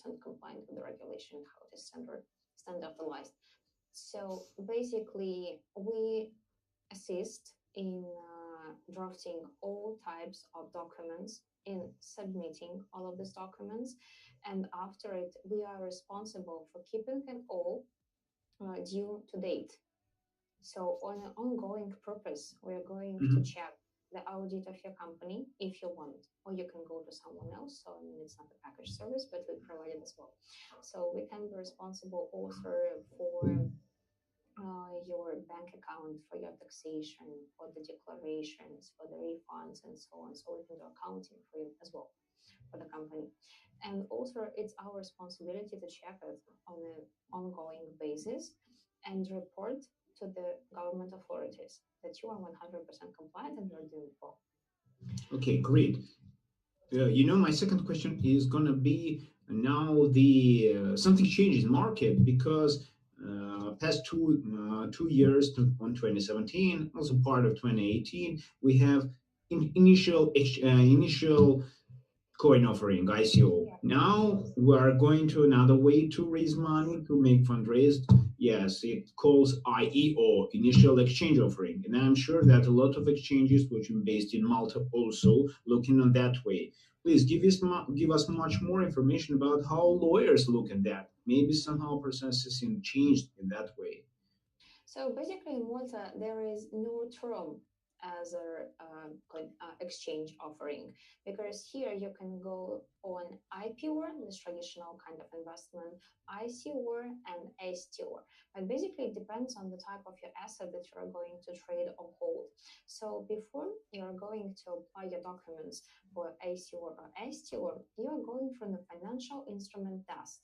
compliant with the regulation, how it is standardized. So basically, we assist in drafting all types of documents, in submitting all of these documents, and after it, we are responsible for keeping it all due to date. So on an ongoing purpose, we are going to Mhm. check the audit of your company if you want, or you can go to someone else. So I mean, it's not a package service, but we provide it as well. So we can be responsible also for your bank account, for your taxation, for the declarations, for the refunds, and so on. So we can do accounting for you as well for the company. And also, it's our responsibility to check it on an ongoing basis and report to the government authorities that you are 100% compliant and you're doing well. Okay, great. My second question is gonna be now the something changed in market because past 2 years on 2017, also part of 2018, we have initial coin offering ICO. Yeah. Now we are going to another way to raise money to make fundraise. Yes, it calls IEO, initial exchange offering, and I'm sure that a lot of exchanges, which are based in Malta, also looking on that way. Please give us much more information about how lawyers look at that. Maybe somehow processing changed in that way. So basically, in Malta, there is no term as a exchange offering, because here you can go on IPO, this traditional kind of investment, ICO, and STO. But basically, it depends on the type of your asset that you are going to trade or hold. So before you are going to apply your documents for ICO or STO, you are going from the financial instrument test.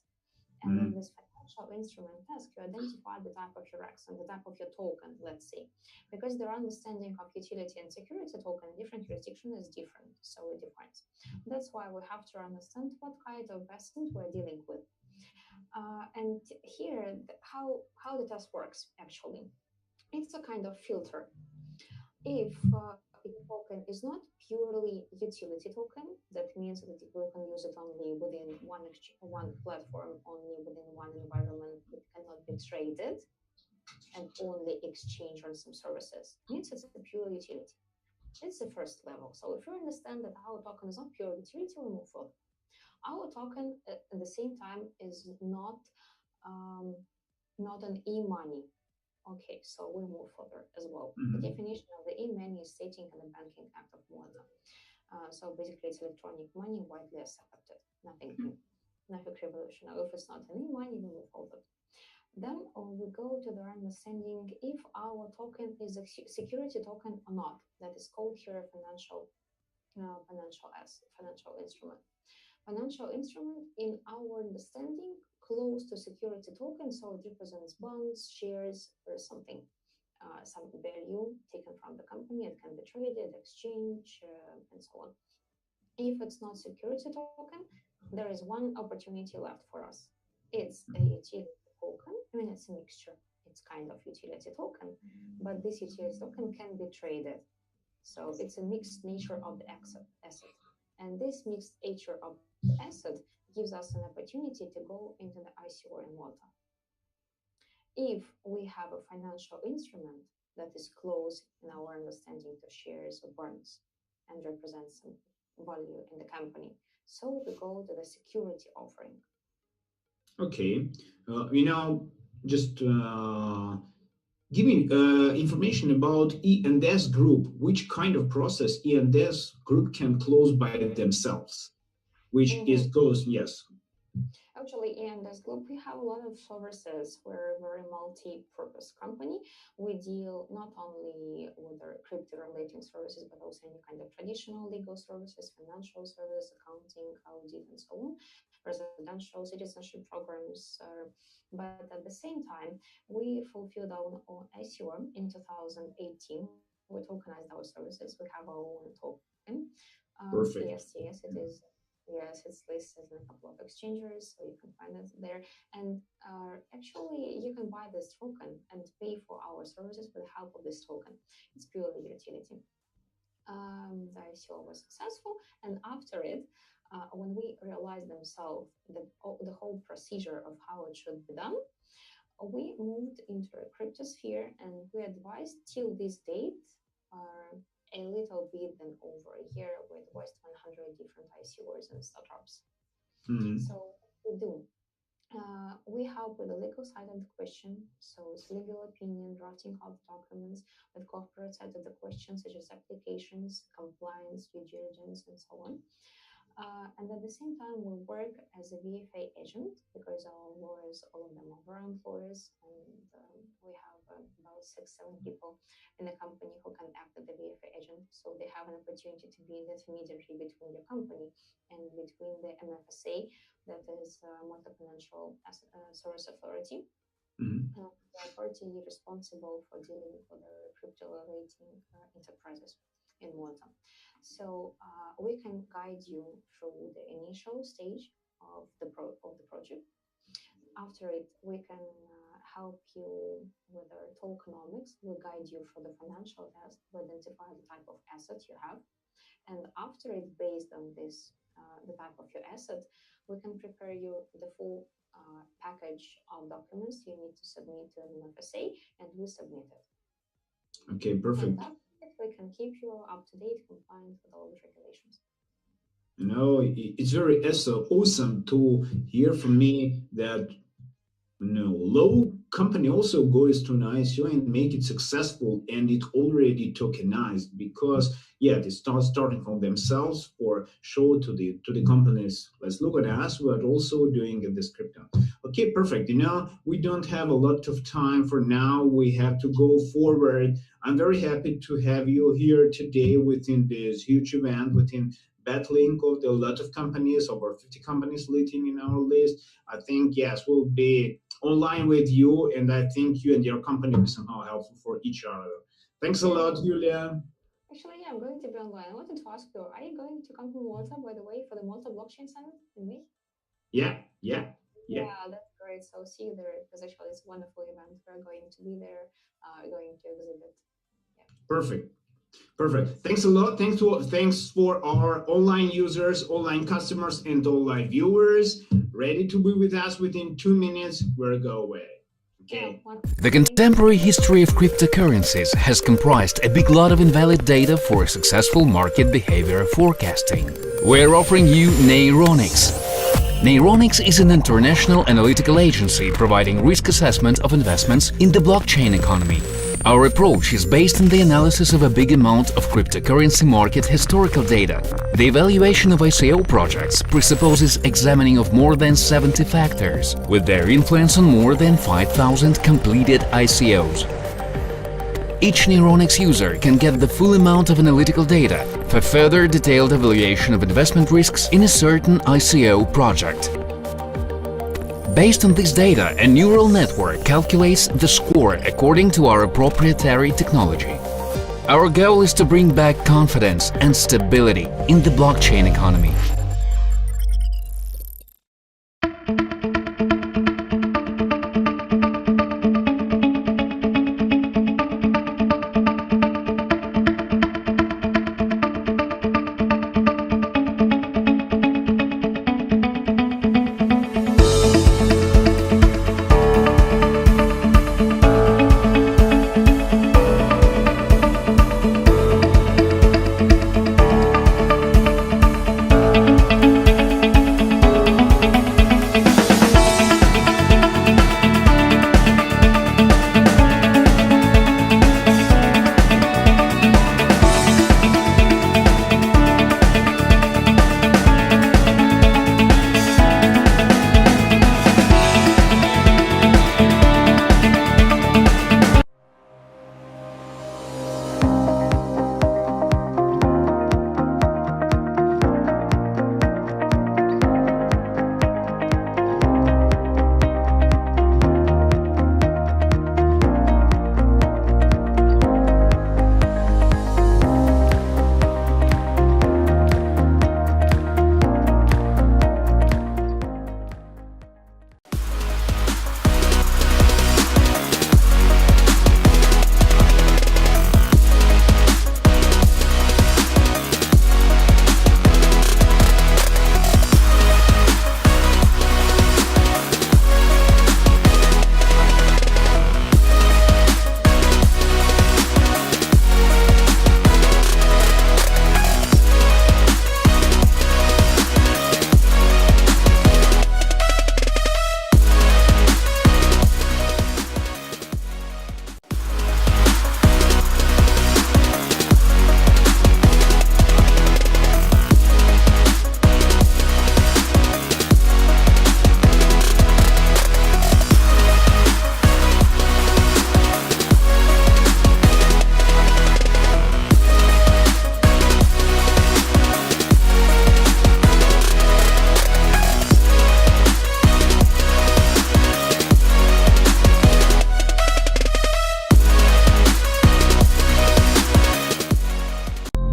And in Mhm. this financial instrument task, you identify the type of your X and the type of your token, let's say, because their understanding of utility and security token in different jurisdiction is different. So it defines. That's why we have to understand what kind of investment we're dealing with. And here, how the test works actually. It's a kind of filter. If a token is not purely utility token, that means that we can use it only within one platform, only within one environment. It cannot be traded and only exchange on some services. Means it's a pure utility. It's the first level. So if you understand that our token is not pure utility, we move forward. Our token at the same time is um, not an e-money. Okay, so we move further as well. The Mhm. definition of the e-money is stating in the Banking Act of Malta. So basically, it's electronic money widely accepted. Nothing new, nothing revolutionary. If it's not an e-money, we move forward. Then we go to the understanding if our token is a security token or not. That is called here financial instrument. Financial instrument, in our understanding, close to security token, so it represents bonds, shares, or something, some value taken from the company. It can be traded, exchange, and so on. If it's not security token, there is one opportunity left for us. It's a utility token. I mean, it's a mixture. It's kind of utility token, but this utility token can be traded. So it's a mixed nature of the asset. And this mixed nature of the asset gives us an opportunity to go into the ICO in Malta. If we have a financial instrument that is close in our understanding to shares or bonds and represents some value in the company, so we go to the security offering. Okay. Just giving information about E&S group, which kind of process E&S group can close by themselves, which is Mhm. goes, yes. Actually, in this group, we have a lot of services. We're a very multi-purpose company. We deal not only with the crypto-related services, but also any kind of traditional legal services, financial services, accounting, audit, and so on, residential citizenship programs. But at the same time, we fulfilled our own ICO in 2018. We tokenized our services. We have our own token. Perfect. Yes, it is. Yes, it's listed in a couple of exchangers, so you can find it there. And actually, you can buy this token and pay for our services with the help of this token. It's purely utility. The ICO was successful, and after it, when we realized themselves that all the whole procedure of how it should be done, we moved into a cryptosphere, and we advised till this date, a little bit than over a year, we advised 100 different ICOs and startups. Mhm. So we do. We help with the legal side of the question, so it's legal opinion, drafting of documents, with corporate side of the question, such as applications, compliance, due diligence, and so on. And at the same time, we work as a VFA agent because our lawyers, all of them are our employers, and we have about 6, 7 people in the company who can act as the VFA agent. So they have an opportunity to be the intermediary between your company and between the MFSA, that is Multi-Financial Service Authority, Mhm. the authority responsible for dealing with the crypto rating enterprises in Malta. So we can guide you through the initial stage of the project. After it, we can help you with the tokenomics. We guide you for the financial test to identify the type of asset you have, and after it, based on this, the type of your asset, we can prepare you the full package of documents you need to submit to an FSA, and we submit it. Okay, And perfect. that we can keep you up to date, compliant with all the regulations. It's very awesome to hear from me that low company also goes to an ICO and make it successful, and it already tokenized because they start starting from themselves or show to the companies, let's look at us, we're also doing this crypto. Okay, perfect. We don't have a lot of time for now, we have to go forward. I'm very happy to have you here today within this huge event, within battling of a lot of companies, over 50 companies leading in our list. I think yes, we'll be online with you, and I think you and your company will be somehow helpful for each other. Thanks a Yeah, lot, Julia. actually, yeah, I'm going to be online. I wanted to ask you, are you going to come to Malta, by the way, for the Malta Blockchain Summit in May? Yeah, yeah, yeah. Yeah, that's great. So see you there because actually it's a wonderful event. We're going to be there, going to exhibit. Yeah. Perfect. Perfect. Thanks a lot. Thanks for our online users, online customers, and online viewers. Ready to be with us within 2 minutes. We'll go away. Yeah, Okay. wonderful. The Thank you. contemporary history of cryptocurrencies has comprised a big lot of invalid data for successful market behavior forecasting. We're offering you Neuronics. Neuronics is an international analytical agency providing risk assessment of investments in the blockchain economy. Our approach is based on the analysis of a big amount of cryptocurrency market historical data. The evaluation of ICO projects presupposes examining of more than 70 factors, with their influence on more than 5,000 completed ICOs. Each Neuronics user can get the full amount of analytical data for further detailed evaluation of investment risks in a certain ICO project. Based on this data, a neural network calculates the score according to our proprietary technology. Our goal is to bring back confidence and stability in the blockchain economy.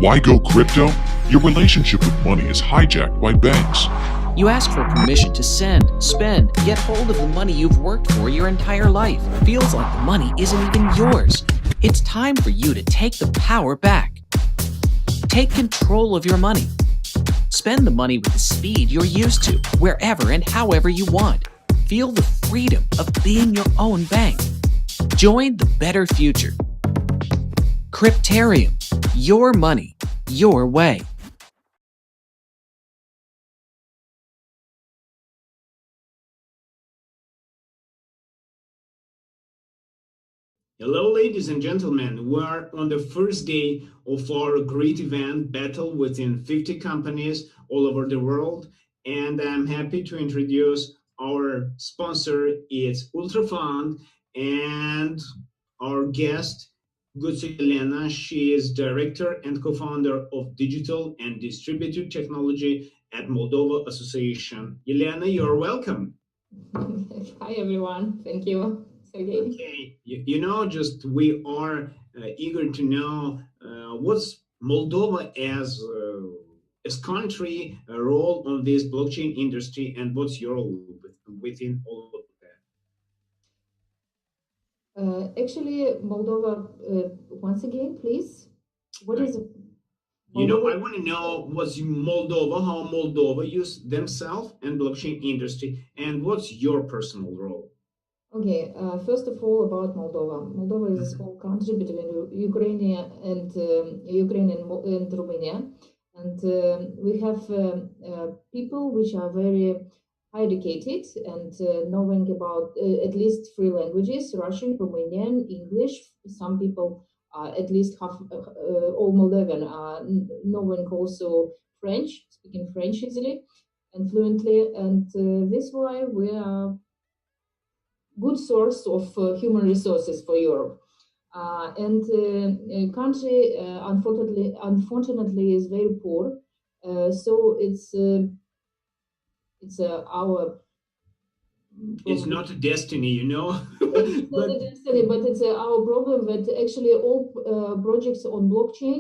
Why go crypto? Your relationship with money is hijacked by banks. You ask for permission to send, spend, get hold of the money you've worked for your entire life. Feels like the money isn't even yours. It's time for you to take the power back. Take control of your money. Spend the money with the speed you're used to, wherever and however you want. Feel the freedom of being your own bank. Join the better future. Cryptarium. Your money, your way. Hello, ladies and gentlemen. We are on the first day of our great event, Battle Within 50 Companies all over the world. And I'm happy to introduce our sponsor. It's Ultra Fund, and our guest, Gutsu Elena. She is director and co-founder of digital and distributed technology at Moldova Association. Elena, you're welcome. Hi, everyone. Thank you, Sergey. Okay, just we are eager to know what's Moldova as country role on this blockchain industry, and what's your role within all of that. Actually, Moldova, once again, please. What is I Moldova? want to know what's Moldova, how Moldova use themselves and blockchain industry, and what's your personal role. Okay, first of all, about Moldova. Moldova is a small country between Ukraine and Romania, and we have people which are very high educated and knowing about at least three languages: Russian, Romanian, English. Some people, at least half, all Moldovan, knowing also French, speaking French easily and fluently, and this why we are good source of human resources for Europe. And country, unfortunately, is very poor. So it's our It's not a destiny, it's not a destiny, but it's our problem that actually all projects on blockchain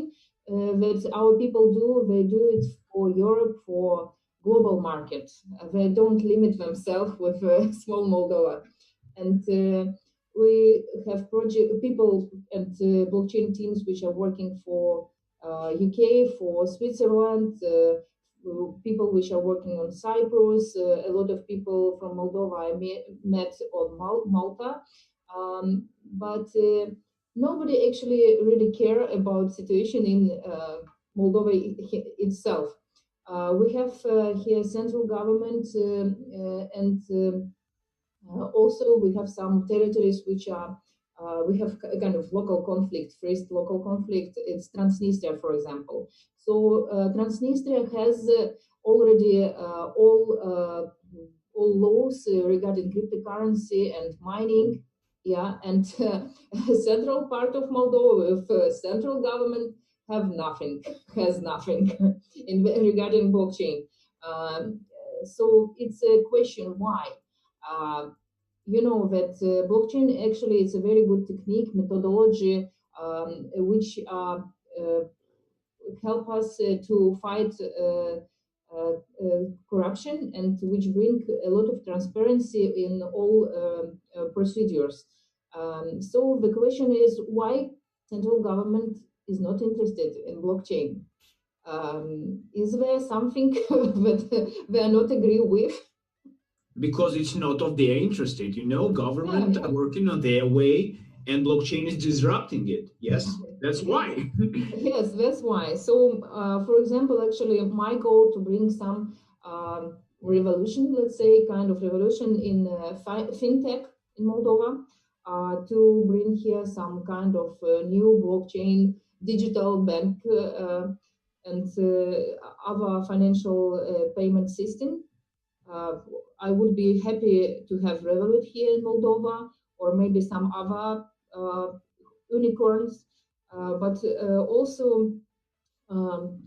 that our people do, they do it for Europe, for global market. They don't limit themselves with small Moldova. And we have project people and blockchain teams which are working for UK, for Switzerland, people which are working on Cyprus, a lot of people from Moldova I met on Malta, but nobody actually really care about situation in Moldova itself. We have here central government and also we have some territories which are we have a kind of local conflict. First local conflict, it's Transnistria, for example. So Transnistria has already all laws regarding cryptocurrency and mining. Yeah, and central part of Moldova with central government have nothing, has nothing in regarding blockchain. So it's a question why. Uh, you know that blockchain actually is a very good technique methodology which help us to fight corruption and which bring a lot of transparency in all procedures. So the question is why central government is not interested in blockchain. Is there something that they are not agree with? Because it's not of their interested. Government Yeah, are working on their way, and blockchain is disrupting it. Yes, that's why. yes, that's why. So, for example, actually, my goal to bring some revolution, let's say, kind of revolution in fintech in Moldova, to bring here some kind of new blockchain digital bank and other financial payment system. I would be happy to have Revolut here in Moldova, or maybe some other unicorns. But also, um,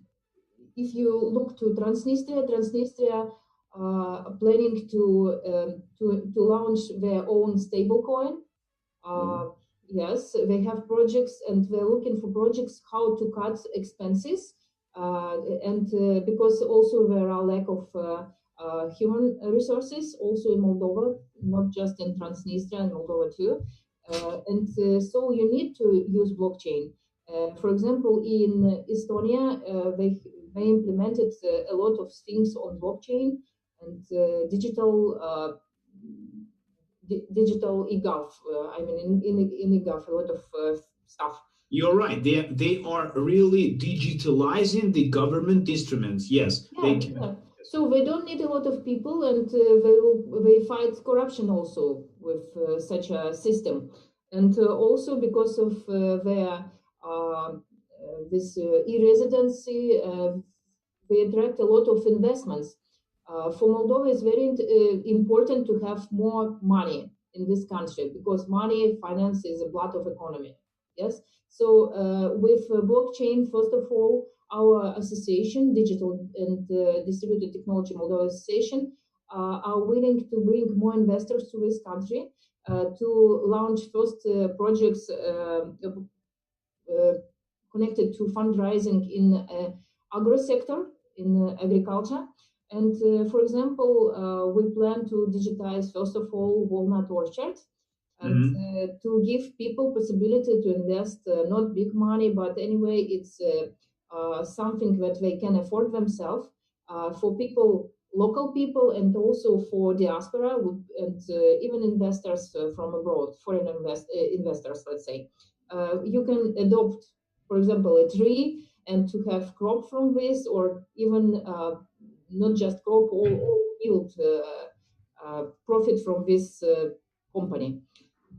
if you look to Transnistria planning to launch their own stablecoin. yes, they have projects, and they're looking for projects how to cut expenses, and because also there are lack of human resources also in Moldova, not just in Transnistria and Moldova too. So you need to use blockchain. For example, in Estonia, they implemented a lot of things on blockchain and digital e-gov. I mean, in e-gov, a lot of stuff. You're right. They are really digitalizing the government instruments. Yes, Yeah, they can. yeah. So they don't need a lot of people, and they fight corruption also with such a system, and also because of their this e-residency, they attract a lot of investments. For Moldova, it's very important to have more money in this country because money, finance is the blood of economy. Yes. So with blockchain, first of all, our association, Digital and Distributed Technology Moldova Association, are willing to bring more investors to this country to launch first projects connected to fundraising in agro sector, in agriculture. And for example, we plan to digitize, first of all, walnut orchards, and to give people possibility to invest not big money, but anyway, it's something that they can afford themselves, for people, local people, and also for diaspora, and even investors from abroad, foreign investors, let's say. You can adopt, for example, a tree and to have crop from this, or even not just crop, all yield profit from this company.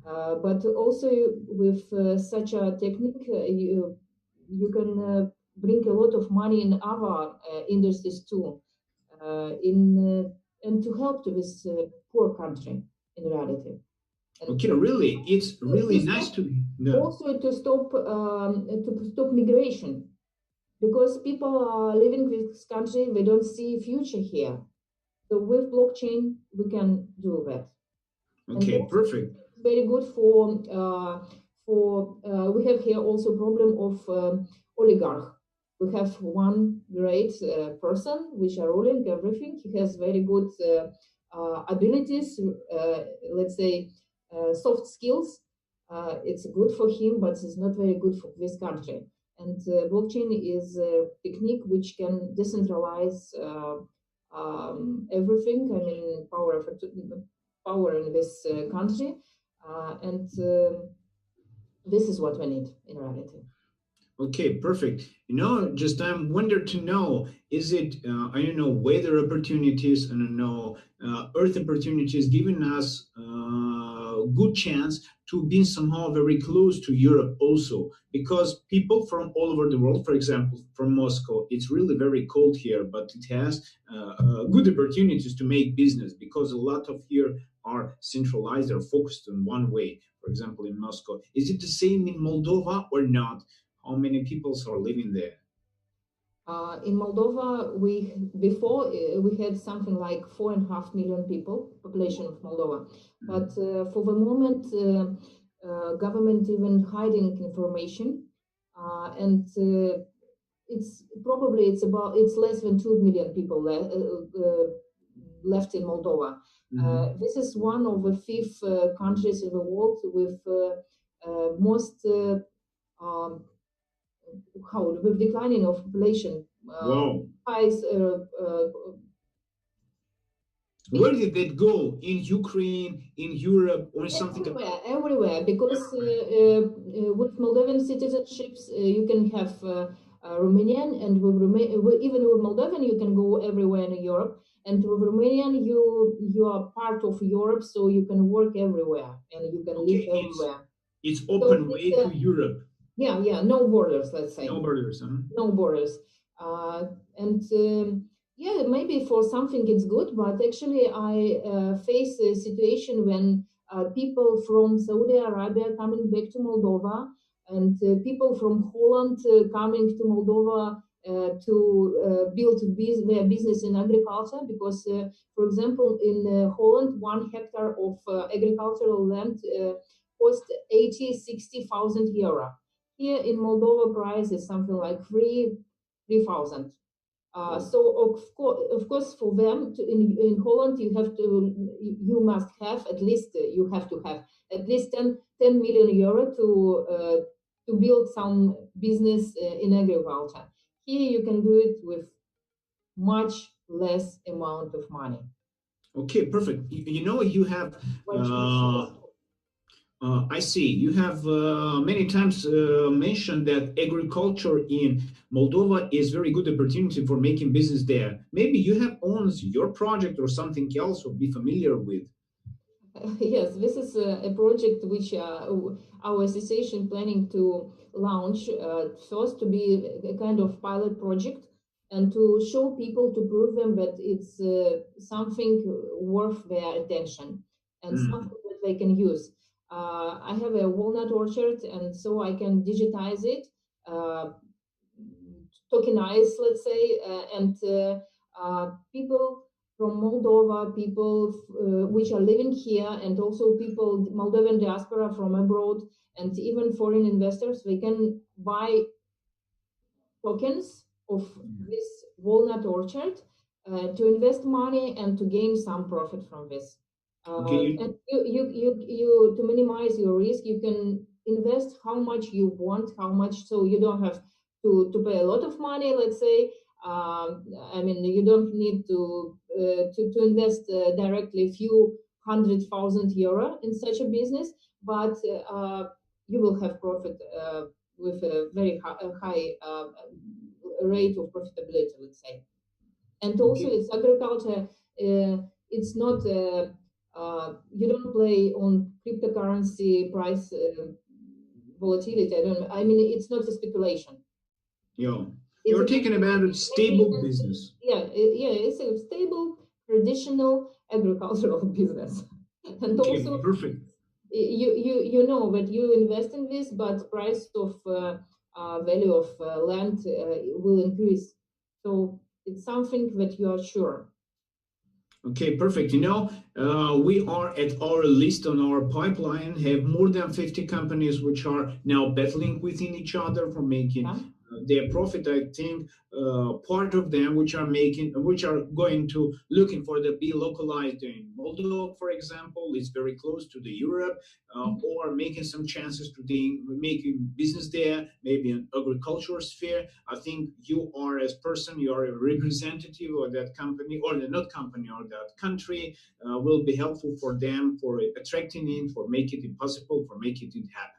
But also with such a technique, you can bring a lot of money in other industries too, and to help to this poor country in reality. And Okay, really, it's really nice to also to stop migration, because people are living in this country, they don't see future here. So with blockchain, we can do that. Okay, perfect. Very good for we have here also problem of oligarch. We have one great person which are ruling everything. He has very good abilities, let's say soft skills. It's good for him, but it's not very good for this country. And blockchain is a technique which can decentralize everything. I mean, power in this country, and this is what we need in reality. Okay, perfect. Just I'm wonder to know, is it, I don't know, weather opportunities, I don't know, earth opportunities giving us good chance to be somehow very close to Europe also, because people from all over the world, for example, from Moscow, it's really very cold here, but it has good opportunities to make business, because a lot of here are centralized or focused on one way. For example, in Moscow, is it the same in Moldova or not? How many people are living there? In Moldova, we had something like 4.5 million people, population of Moldova. But for the moment, government even hiding information, and it's less than 2 million people left in Moldova. This is one of the 5 countries in the world with most with declining of population. Wow. Highs, Where did that go? In Ukraine, in Europe, or something? Everywhere, because with Moldovan citizenships, you can have Romanian, and even with Moldovan, you can go everywhere in Europe. And with Romanian, you are part of Europe, so you can work everywhere and you can live everywhere. It's open way to Europe. Yeah, no borders, let's say. No borders, huh? No borders. And yeah, maybe for something it's good, but actually I face a situation when people from Saudi Arabia coming back to Moldova, and people from Holland coming to Moldova to build their business in agriculture, because, for example, in Holland, 1 hectare of agricultural land cost 80, 60,000 euro. Here in Moldova, price is something like 3,000. So of course, for them in Holland, you must have at least you have to have at least 10 million euro to build some business in agriculture. Here you can do it with much less amount of money. Okay, perfect. You have. Much less. I see. You have many times mentioned that agriculture in Moldova is very good opportunity for making business there. Maybe you have owns your project or something else or be familiar with. Yes, this is a project which our association planning to launch first to be a kind of pilot project and to show people, to prove them that it's something worth their attention and something that they can use. I have a walnut orchard, and so I can digitize it, tokenize, let's say, and people from Moldova, people which are living here, and also people, Moldovan diaspora from abroad, and even foreign investors, they can buy tokens of this walnut orchard to invest money and to gain some profit from this. And you to minimize your risk, you can invest how much you want, so you don't have to pay a lot of money, let's say. I mean, you don't need to invest directly few 100,000 euro in such a business, but you will have profit with a very high rate of profitability, let's say. And also, it's agriculture. It's not you don't play on cryptocurrency price volatility. I mean, it's not a speculation. Yeah, you're talking about a stable business. Yeah, it's a stable, traditional agricultural business. And also, perfect. You know that you invest in this, but price of value of land will increase. So it's something that you are sure. Okay, perfect. We are at our list on our pipeline, have more than 50 companies which are now battling within each other for making their profit. I think part of them which are going to looking for the be localized in Moldova, for example, is very close to the Europe, or making some chances to making business there, maybe an agricultural sphere. I think you are as person, you are a representative of that company or the not company or that country, will be helpful for them for attracting it, for making it possible, for making it happen.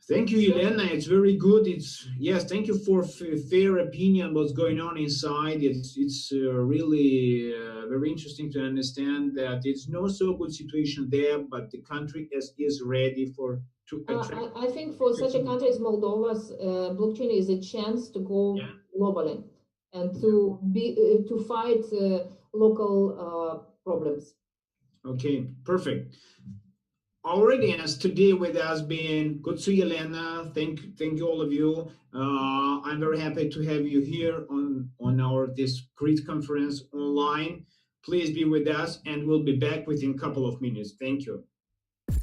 Thank you, Elena. It's very good. Thank you for fair opinion what's going on inside. It's really very interesting to understand that it's no so good situation there, but the country is ready to attract. I think for such a country as Moldova's, blockchain is a chance to go globally and to fight local problems. Okay, perfect. Our audience today with us being good to Elena. Thank you all of you. I'm very happy to have you here on our this great conference online. Please be with us, and we'll be back within a couple of minutes. Thank you.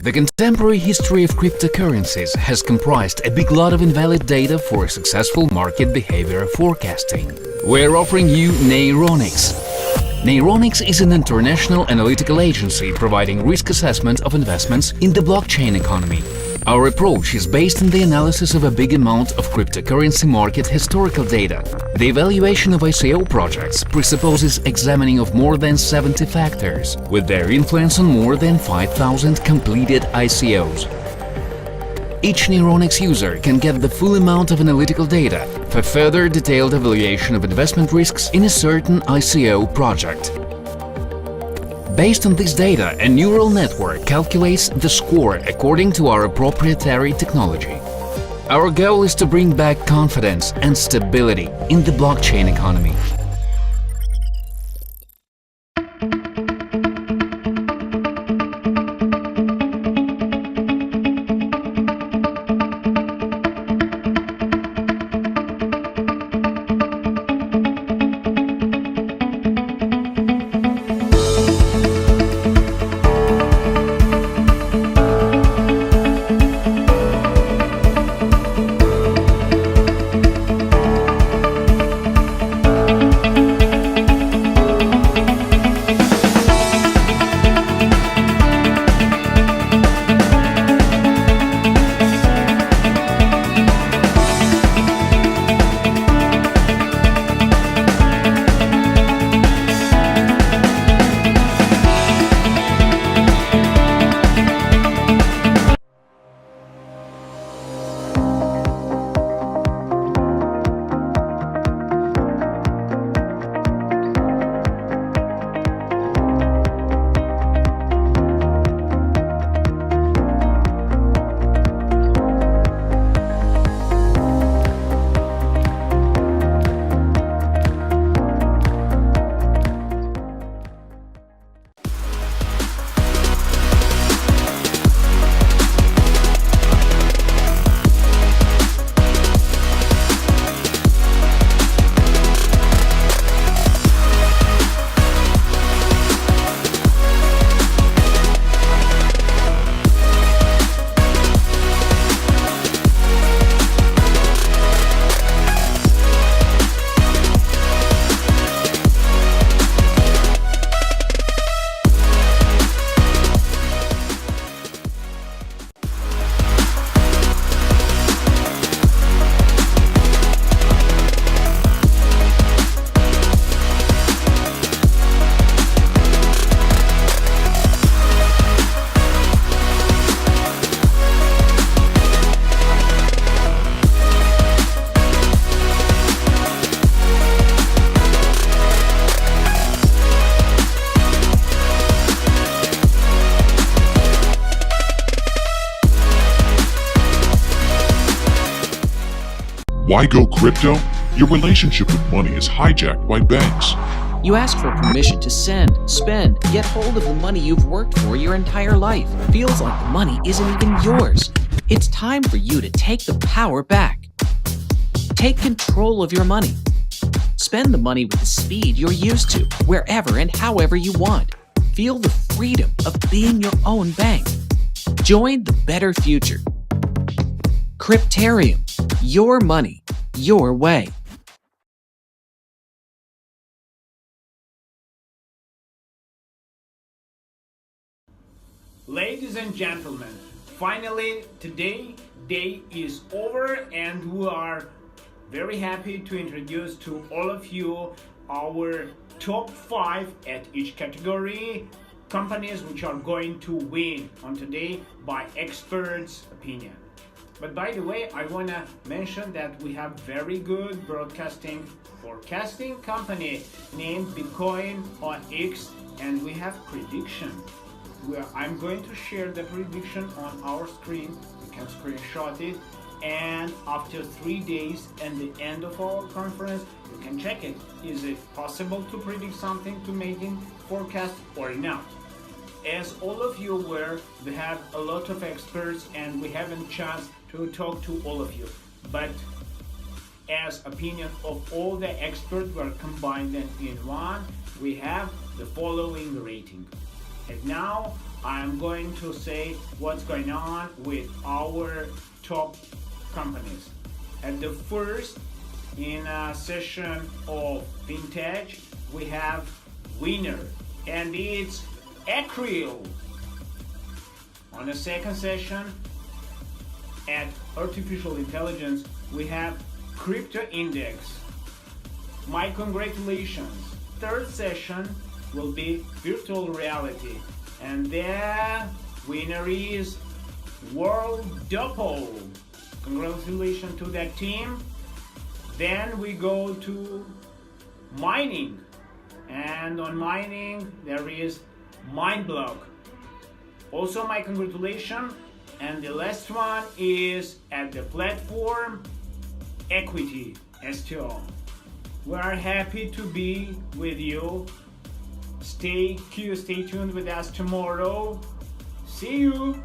The contemporary history of cryptocurrencies has comprised a big lot of invalid data for successful market behavior forecasting. We're offering you Neuronics. Neuronics is an international analytical agency providing risk assessment of investments in the blockchain economy. Our approach is based on the analysis of a big amount of cryptocurrency market historical data. The evaluation of ICO projects presupposes examining of more than 70 factors, with their influence on more than 5,000 completed ICOs. Each Neuronics user can get the full amount of analytical data for further detailed evaluation of investment risks in a certain ICO project. Based on this data, a neural network calculates the score according to our proprietary technology. Our goal is to bring back confidence and stability in the blockchain economy. Why go crypto? Your relationship with money is hijacked by banks. You ask for permission to send, spend, get hold of the money you've worked for your entire life. Feels like the money isn't even yours. It's time for you to take the power back. Take control of your money. Spend the money with the speed you're used to, wherever and however you want. Feel the freedom of being your own bank. Join the better future. Cryptarium. Your money, your way. Ladies and gentlemen, finally today day is over and we are very happy to introduce to all of you our top 5 at each category companies which are going to win on today by experts' opinion. But by the way, I want to mention that we have very good broadcasting forecasting company named Bitcoin on X, and we have prediction. I'm going to share the prediction on our screen. You can screenshot it, and after 3 days and the end of our conference, you can check it. Is it possible to predict something to making forecast or not? As all of you aware, we have a lot of experts and we haven't chance to talk to all of you. But as opinion of all the experts were combined in one, we have the following rating. And now I'm going to say what's going on with our top companies. At the first, in a session of vintage, we have winner, and it's Acryl. On the second session, at artificial intelligence, we have Crypto Index. My congratulations. Third session will be virtual reality, and the winner is World Doppel. Congratulations to that team. Then we go to mining, and on mining there is MindBlock. Also my congratulations. And the last one is at the platform Equity STO. We are happy to be with you. Stay tuned with us tomorrow. See you.